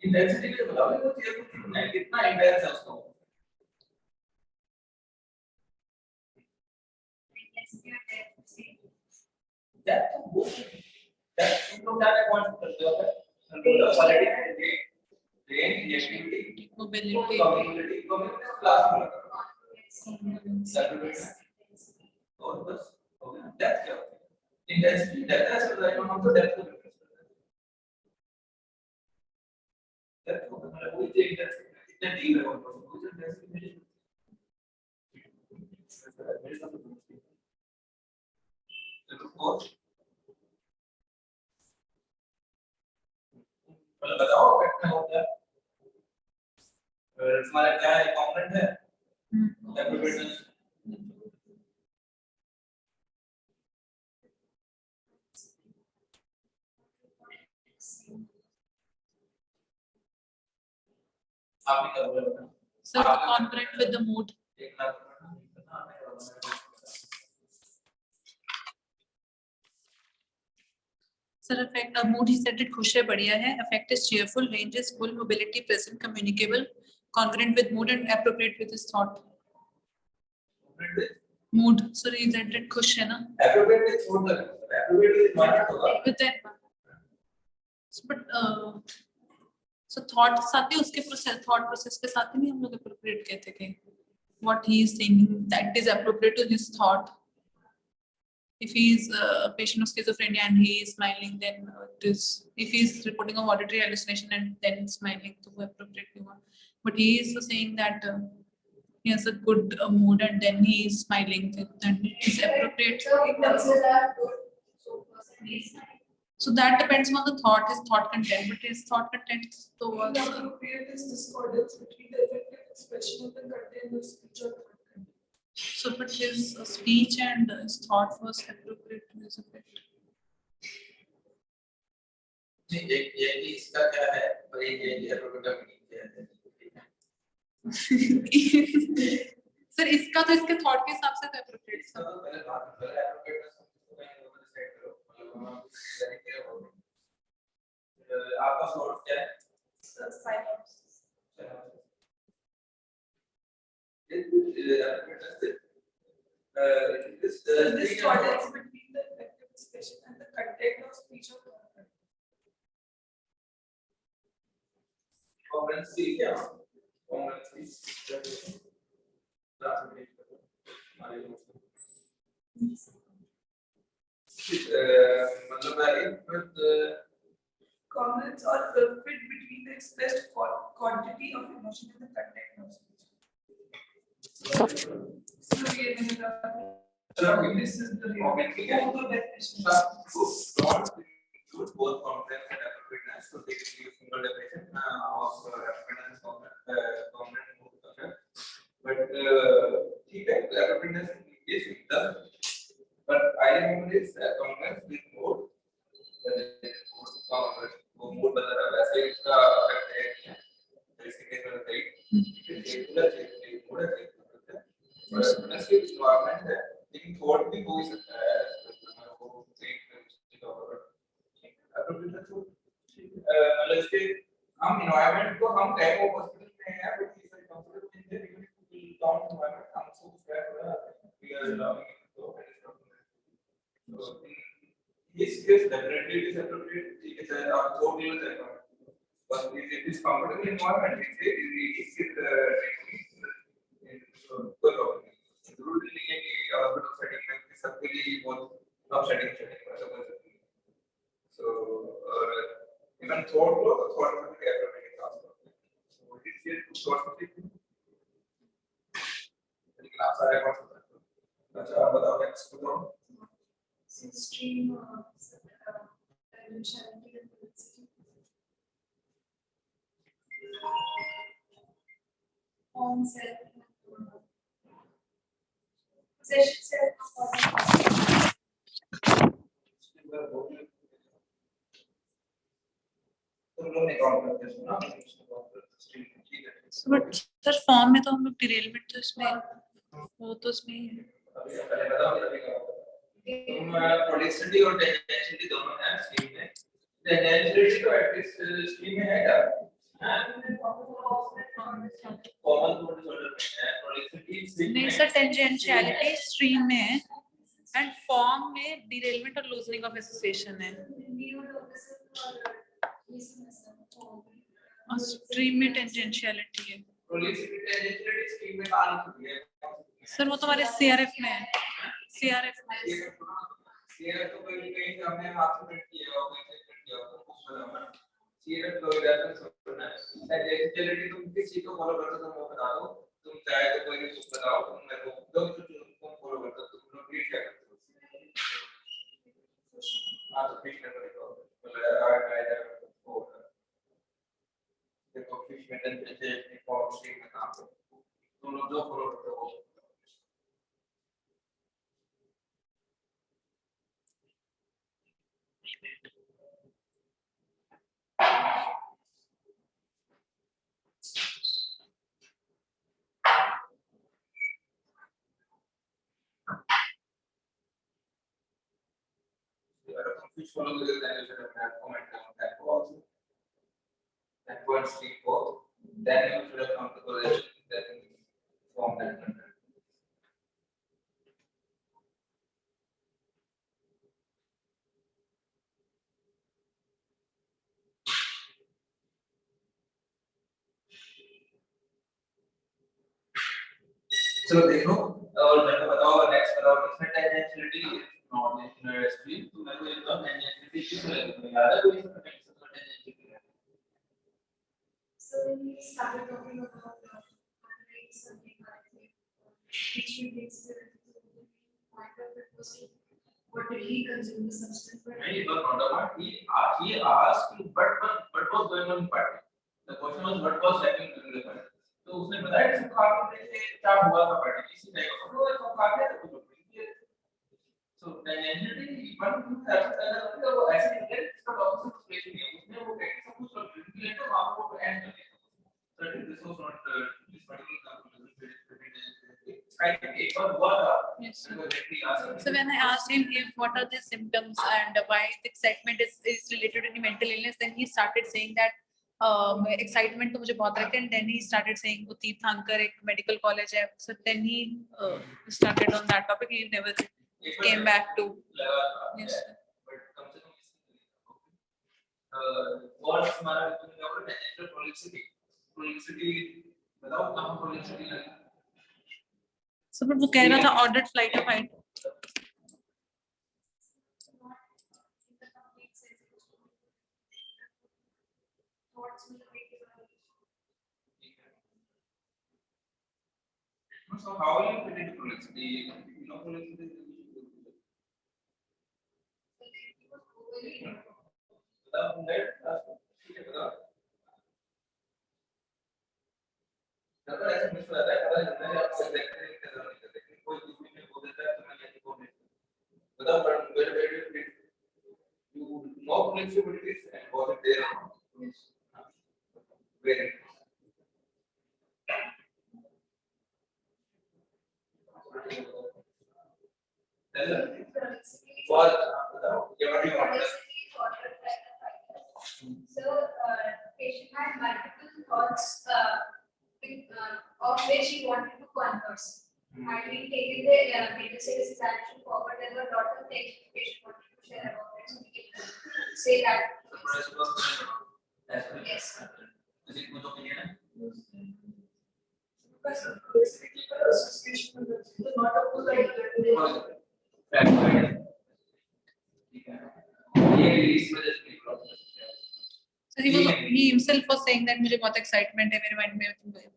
इंटेंसिटी के बताओ वो चीज कितना इंटेंस है उसका Intensity and depth. दैट वो दैट तुम लोग क्या पॉइंट करते हो control quality range activity Mobility. Community class और बस हो गया डेप्थ क्या होता है इंटेंसिटी डेप्थ ऐसे बताया हम तो डेप्थ को डेप्थ को मतलब वही जो इंटेंसिटी कितना डीप है वो इंटेंसिटी तो मतलब बताओ कितना होता है तुम्हारा क्या है कंपोनेंट है एप्रोप्रिएटनेस आपने क्या बोला So congruent with the mood. एक ना Sir, effect mood, he said it खुश है, बढ़िया है, effect is cheerful, range is full, mobility present, communicable, congruent with mood and appropriate with his thought. Mood, so he said it खुश है ना, appropriate is छोड़ दो एप्रोप्रिएट is माइनस होगा with that. So, but so thought के साथ ही उसके process, thought process के साथ ही नहीं हम लोग appropriate कहते कि what he is saying that is appropriate to his thought. If he is a patient of schizophrenia and he is smiling, then it is. If he is reporting a auditory hallucination and then smiling, तो वो appropriate हुआ. But he is saying that he has a good mood and then he is smiling, then it is appropriate. So it consider good. So person is nice. So that depends on the thought, his thought content. But his thought content तो Inappropriate is discordance between the effective expression of the content and the speech of the content. so but his speech and his thought was appropriate to his effect. नहीं, एक ये कि इसका क्या है और एक ये कि एप्रोप्रिएट का मीनिंग क्या है, ठीक है? सर इसका तो इसके थॉट के हिसाब से तो appropriate इसका है। तो पहले बात पहले एप्रोप्रिएट का सबसे पहले वो डिसाइड करो, मतलब हम तरीके हो। आपका सोर्स क्या है? Silence. So this tolerance between the effective expression and the content of speech of the author. Complexity क्या? कॉम्प्लेक्सिटी मतलब Congruence or fit between the expressed quantity of emotion and the content of speech. So ये मैंने कहा, this is the real definition. don't include both complex and appropriateness, so they can use single definition of appropriateness complement but ठीक है, appropriateness is the but I remember this complex with mode वो mode बता रहा है वैसे इसका effect है basically तो सही ये पूरा चीज मोड है और अपने environment है लेकिन थॉट भी हो ही सकता है वो appropriateness तो मतलब इसके हम environment को हम टाइप ऑफ हॉस्पिटल में हैं बट इस comfortable in the town environment हम सब स्क्वायर हो रहा है we are allowing it to so this is definitely it is appropriate ठीक है सर आप थोड़ नहीं होता है but if it is comfortable environment it is कोई प्रॉब्लम नहीं जरूरी नहीं है कि हॉस्पिटल सेटिंग में सबके लिए बहुत टॉप सेटिंग चाहिए so even thought में क्या appropriate class so it is here to thought लेकिन आप सारे बात अच्छा आप बताओ नेक्स्ट बताओ Stream dimensionality and complexity. On self. Possession self. तुम लोग ने काम करते हो ना स्ट्रीम ठीक है बट सर फॉर्म में तो हम लोग डिरेलमेंट तो इसमें वो तो इसमें ही है। अभी पहले बताओ अभी का तुम प्रोडक्टिविटी और टेंजेंशियलिटी दोनों हैं स्ट्रीम में टेंजेंशियलिटी तो एटलीस्ट स्ट्रीम में है क्या कॉमन डिसऑर्डर में है प्रोडक्टिविटी स्ट्रीम नहीं में सर टेंजेंशियलिटी स्ट्रीम में है एंड फॉर्म में डिरेलमेंट और लूजनिंग ऑफ एसोसिएशन है और स्ट्रीम में टेंजेंशियलिटी है प्रोडक्टिविटी टेंजेंशियलिटी स्ट्रीम में कहां होती है सर वो तो हमारे सीआरएफ में है सीआरएफ में ये तो कोई कहीं से हमने आपसे प्रिंट किया और कहीं से प्रिंट किया तो कुछ बताओ ना सीआरएफ तो रेफरेंस करना है टेंजेंशियलिटी तुम किस चीज को फॉलो करते हो तुम वो बता दो तुम चाहे तो कोई भी कुछ बताओ तुम मेरे को दो तुम फॉलो करते हो तुम लोग रीड क्या करते हो हां तो फिश में करो मतलब आगे आएगा वो देखो फिश में टेंजेंशियलिटी फॉर्म स्ट्रीम में काम करो तुम लोग जो फॉलो करते हो Which one of the then you should have comment on that also. That one street both. Then you should have come to correlation that form that content. चलो देखो और मैं बताओ नेक्स्ट बताओ इसमें टेंजेंशियलिटी नॉट नेशनल स्ट्रीम तो मैं को एकदम टेंजेंशियलिटी किस तरह की याद है कोई टेंजेंशियलिटी So when we started talking about underlying something like which relates to the point of the question, what did he consume the substance? नहीं it was not about he asked what was going on in party the question was what was happening during the party तो उसने बताया कि खा के जैसे क्या हुआ था पार्टी इसी टाइप का वो खा के तो कुछ So tangentially one has तो ऐसे नहीं है इसका टॉपिक से रिलेशन नहीं है उसमें वो कहते सब कुछ रिलेट है वहां पर वो एंड कर देगा so this was not this particular calculation I think एक बार हुआ था Yes. and directly asked So when I asked him if what are the symptoms and why the excitement is related to the mental illness, then he started saying that excitement तो मुझे बहुत रहता है, and then he started saying वो तीर्थंकर एक medical college है, so then he started on that topic. He never came back to. लगा था Yes. but कम से कम और हमारा जो है tangential prolixity बताओ कहाँ prolixity लगी So but वो कह रहा था ordered flight of height. So how will you fit into prolixity? You know prolixity is बताओ ठीक है बताओ अगर ऐसे मिस हो जाता है पता चलता है आप सब देखते हैं कैसा नहीं करते कोई दूसरी में बोल देता है तो मैं यही बोल देता हूं बताओ but where you know flexibilities and was it there very what बताओ क्या you want So, patient had multiple thoughts of which he wanted to converse. Had we taken the mental status examination forward, there were a lot of things the patient wanted to share about it. So we can say that. Yes. किसी को तो opinion है Because basically the association is not a full identity. ठीक है ये इस वजह से प्रॉब्लम है So he himself was saying that मुझे बहुत excitement है, मेरे mind में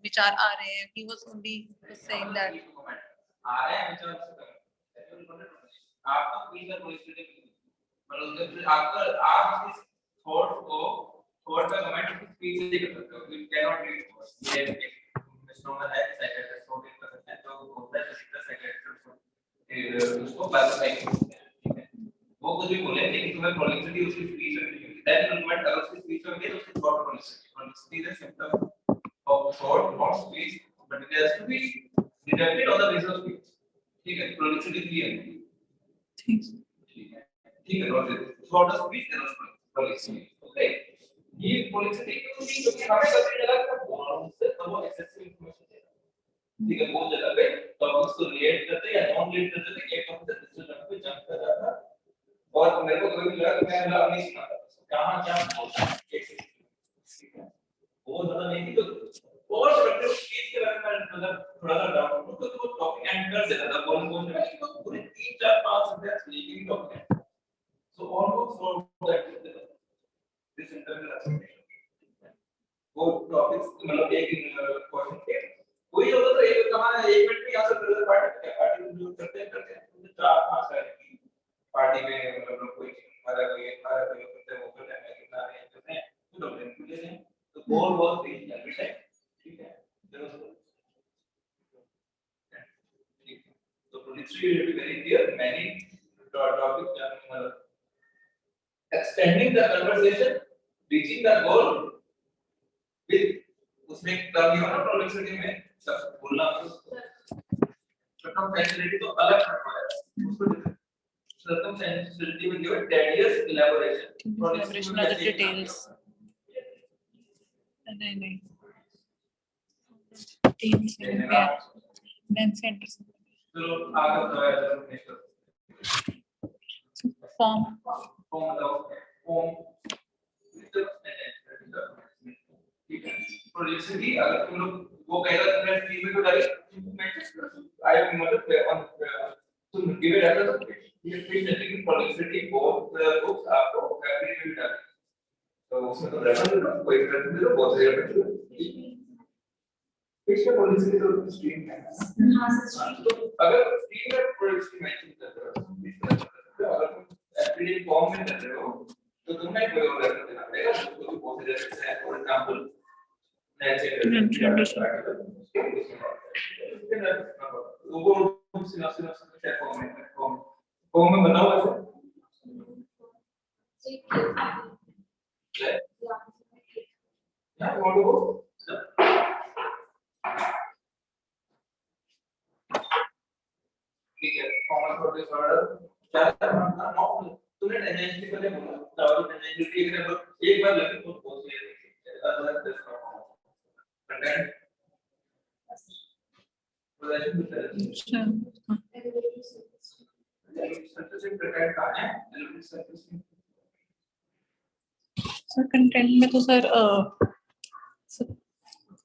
विचार आ रहे हैं. He was only saying that. आ रहे हैं विचार से आपका फीचर पॉजिटिव मतलब उसके आपका आप इस थॉट का कमेंट किस स्पीच से कर सकते हो यू कैन नॉट रीड ये मिसनोमर है साइकियाट्रिस्ट को कर सकते हैं तो होता है फिजिकल साइकियाट्रिस्ट उसको क्लासिफाई करते हैं ठीक है वो कुछ भी बोले लेकिन तुम्हें prolixity उसकी स्पीच में नहीं होगी then movement अगर उसकी स्पीच में है तो उसकी thought prolixity is a symptom of thought not speech but it has to be detected on the basis of speech ठीक है prolixity clear ठीक है और thought of speech and prolixity okay ये prolixity क्योंकि हमें सभी जगह का बोल से तो वो excessive information देगा ठीक है बहुत जगह पे टॉपिक्स को रिलेट करते या नॉन रिलेट करते थे एक टॉपिक से दूसरे टॉपिक पे जंप कर रहा था और मेरे को कभी लगा कि मैं मतलब नहीं सुना कहां क्या बोलता है ठीक है वो ज्यादा नहीं थी तो और स्ट्रक्चर चीज के बारे में मतलब थोड़ा सा डाउट तो वो टॉपिक एंड कर देता था कौन से तो पूरे 3 4 5 सेंटेंस लेके ही topic so almost for that this internal वो टॉपिक्स मतलब एक क्वेश्चन के कोई होगा तो एक कमाना 1 मिनट में आंसर कर देता पार्टी जो करते हैं 4 5 की पार्टी में मतलब कोई हमारा कोई करते हैं वो करते हैं कितना नहीं करते हैं तो लोग इनके लिए तो गोल बहुत तेज चल रहा है ठीक है जरूर तो prolixity will be very clear many topics are extending the conversation reaching the goal with उसमें कमी हो ना prolixity में सब बोलना circumstantiality तो अलग रखा है उसको circumstantiality will give a tedious elaboration Elaboration of the details. नहीं details पे then centers. चलो आगे बताओ Form. ठीक है prolixity अगर तुम लोग वो कहेगा तो मैं स्क्रीन में तो डाली आई मतलब ऑन तुम गिव इट एज अ ये फिर सेटिंग prolixity बोथ बुक्स आपको कैटेगरी में भी डालेंगे तो उसमें तो रेफरेंस दो कोई रेफरेंस दो बहुत सारे रेफरेंस फिर prolixity तो स्क्रीन है हाँ सर तो अगर स्क्रीन में prolixity मैचिंग कर रहे हो अगर तुम एप्लीकेशन फॉर्म में कर रहे हो तो तुम्हें कोई और रेफरेंस देना पड़ेगा तो बहुत सारे रेफरेंस हैं फॉर एग्जांपल फॉर्म में बताओ ऐसे Yeah, you want to go? ठीक है, कॉमन फॉर दिस ऑर्डर क्या करना नॉट तूने टेंजेंसी पहले बोला और टेंजेंसी एक बार लगे तो बोल ले other this content relation to surface content का है एलिमेंट सरफेस सर कंटेंट में तो सर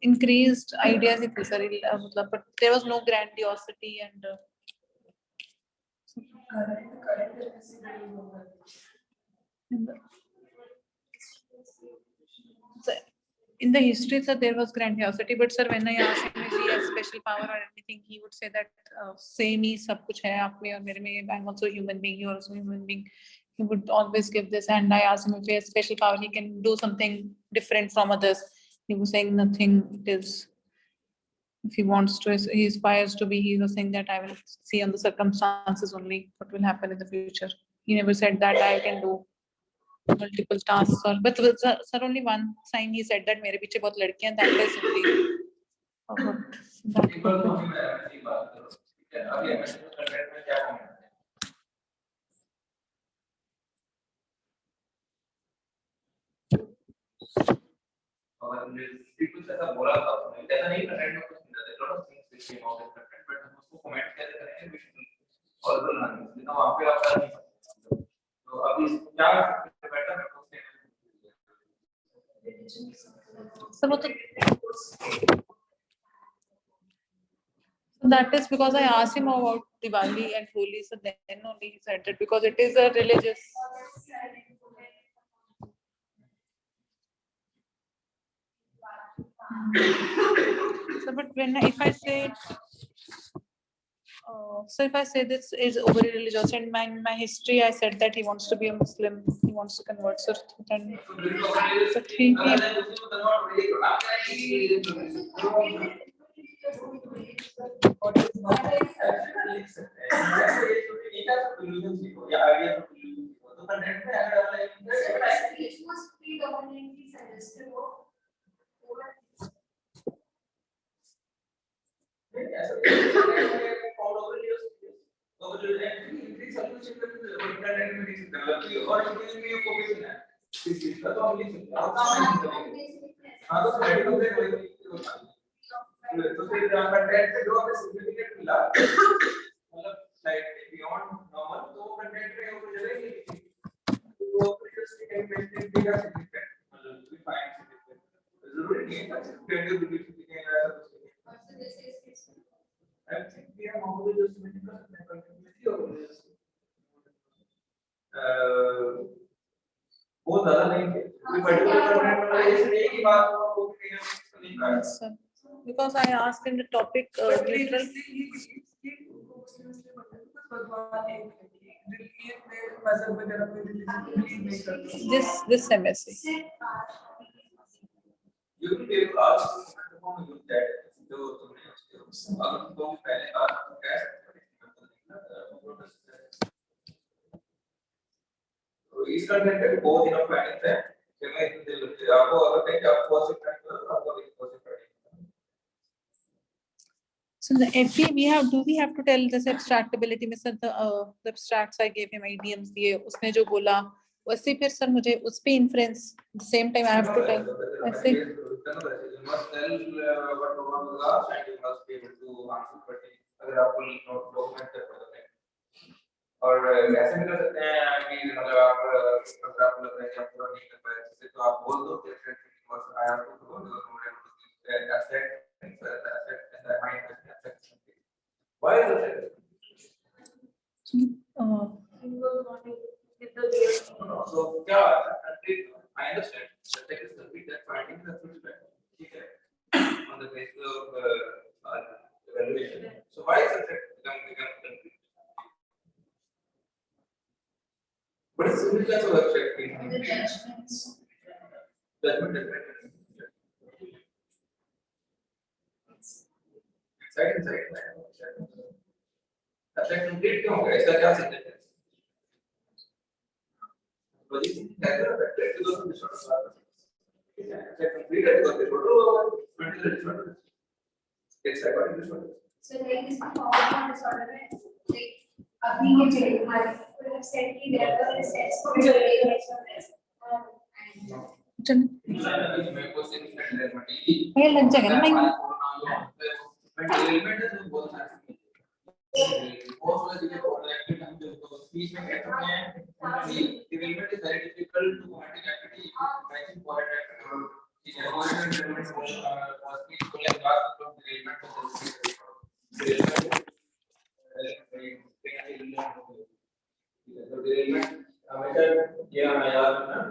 increased ideas ही थे सर मतलब but there was no grandiosity and in the history sir there was grandiosity but sir when I asked him if he has special power or anything he would say that same ही सब कुछ है आप में और मेरे में I'm also a human being you are also a human being he would always give this and I asked him if he has special power he can do something different from others he was saying nothing it is if he wants to he aspires to be he was saying that I will see on the circumstances only what will happen in the future he never said that I can do multiple tasks or but sir only one sign he said that मेरे पीछे बहुत लड़कियां that is only what that एक बार तो हमें ऐसी बात करो ठीक है अभी एमएस कंटेंट में क्या कमेंट है और कुछ ऐसा बोला था उसने ऐसा नहीं कंटेंट में कुछ नहीं था lot of things which came out in content but हम उसको कमेंट कैसे करेंगे वी शुड ऑल्सो लर्न लेकिन वहां पे आप कर नहीं सकते तो अभी क्या बेटर है उसने so that is because I asked him about Diwali and Holi so then only he said that because it is a religious so but when if I say so if I say this is overly religious and my history I said that he wants to be a Muslim he wants to convert so then but he तो फिर content से जो हमें significant मिला मतलब slightly beyond normal तो content में ऊपर चले गई तो प्रीवियसली कंटेंट का सिग्निफिकेंट मतलब वी फाइंड सिग्निफिकेंट जरूरी नहीं है ना सिग्निफिकेंट दिखेगा ऐसा कुछ I think we are normally जो सिग्निफिकेंट कर सकते हैं कंटिन्यूटी और बहुत ज्यादा नहीं है कोई पर्टिकुलर कंटेंट मतलब इसलिए की बात को नहीं कर सकते because I asked him the topic neutral this MSc you will be able to ask that जो तुमने उसके अगर तुम पहले बात कह सकते हो तो इस कंटेंट पे बहुत इनफ प्लानिंग है कि मैं दिल आपको अगर कहीं आप पॉजिटिव प्लान करो आपको एक positive plan so the FE we have to tell this abstractability में sir the abstracts I gave him idioms दिए उसने जो बोला वैसे फिर सर मुझे उस पे inference the same time I have to tell ऐसे you must tell what Rohan was asked and you must be able to answer question अगर आपको डॉक्यूमेंट कर सकते हैं और ऐसे भी कर सकते हैं कि मतलब आप अगर आपको लग रहा है कि आप पूरा नहीं कर पाए तो आप बोल दो definitely must I have to go to asset and the mind why is it so yeah I understand the tech is complete that finding the full spectrum okay on the basis of evaluation so why is it become complete what is the significance of abstract thinking judgment inside abstract complete क्यों हो गया इसका क्या significance That's a factor because of disorder. It's completed because disorder mental disorder. It's psychotic disorder. So like this form disorder है, like अभी ये चलिए हमारे को have said कि there was a test for the test and मेरे को सिर्फ फ्रेंड है ये लग जाएगा ना टाइम मेंटल एलिमेंट है तो बहुत सारे बहुत सारे चीजें हो रहा है हम जो स्पीच में कहते हैं development is very difficult to manage activity matching point activity is avoided development for speech को लेकर बात तो डेवलपमेंट को डेवलपमेंट हमेशा ये हमें याद रखना